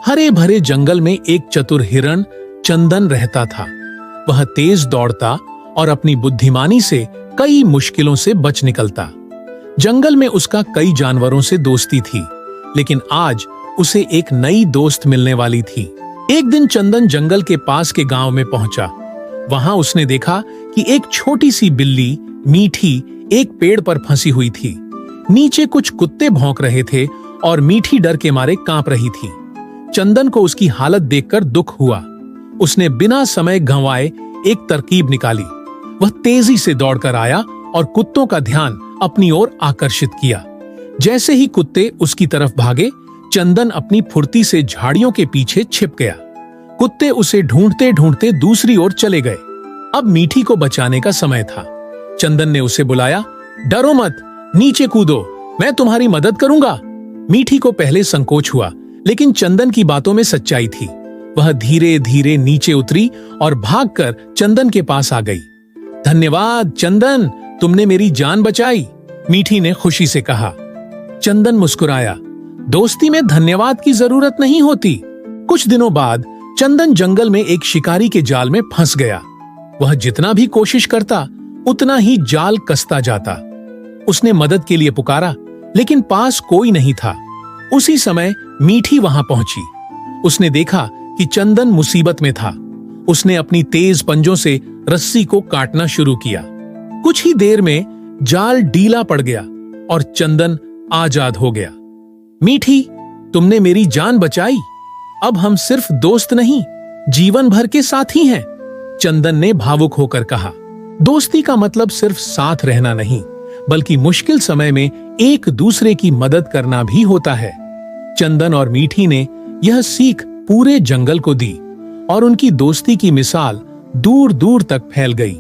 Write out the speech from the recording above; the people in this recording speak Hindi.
हरे भरे जंगल में एक चतुर हिरण चंदन रहता था। वह तेज दौड़ता और अपनी बुद्धिमानी से कई मुश्किलों से बच निकलता। जंगल में उसका कई जानवरों से दोस्ती थी, लेकिन आज उसे एक नई दोस्त मिलने वाली थी। एक दिन चंदन जंगल के पास के गांव में पहुंचा। वहां उसने देखा कि एक छोटी सी बिल्ली मीठी एक पेड़ पर फंसी हुई थी। नीचे कुछ कुत्ते भौंक रहे थे और मीठी डर के मारे कांप रही थी। चंदन को उसकी हालत देखकर दुख हुआ। उसने बिना समय गंवाए एक तरकीब निकाली। वह तेजी से दौड़कर आया और कुत्तों का ध्यान अपनी ओर आकर्षित किया। जैसे ही कुत्ते उसकी तरफ भागे, चंदन अपनी फुर्ती से झाड़ियों के पीछे छिप गया। कुत्ते उसे ढूंढते ढूंढते दूसरी ओर चले गए। अब मीठी को बचाने का समय था। चंदन ने उसे बुलाया, डरो मत, नीचे कूदो, मैं तुम्हारी मदद करूंगा। मीठी को पहले संकोच हुआ, लेकिन चंदन की बातों में सच्चाई थी। वह धीरे धीरे नीचे उतरी और भागकर चंदन के पास आ गई। धन्यवाद चंदन, तुमने मेरी जान बचाई, मीठी ने खुशी से कहा। चंदन मुस्कुराया, दोस्ती में धन्यवाद की जरूरत नहीं होती। कुछ दिनों बाद चंदन जंगल में एक शिकारी के जाल में फंस गया। वह जितना भी कोशिश करता, उतना ही जाल कसता जाता। उसने मदद के लिए पुकारा, लेकिन पास कोई नहीं था। उसी समय मीठी वहां पहुंची। उसने देखा कि चंदन मुसीबत में था। उसने अपनी तेज पंजों से रस्सी को काटना शुरू किया। कुछ ही देर में जाल ढीला पड़ गया और चंदन आजाद हो गया। मीठी, तुमने मेरी जान बचाई। अब हम सिर्फ दोस्त नहीं, जीवन भर के साथी हैं, चंदन ने भावुक होकर कहा। दोस्ती का मतलब सिर्फ साथ रहना नहीं, बल्कि मुश्किल समय में एक दूसरे की मदद करना भी होता है। चंदन और मीठी ने यह सीख पूरे जंगल को दी और उनकी दोस्ती की मिसाल दूर दूर तक फैल गई।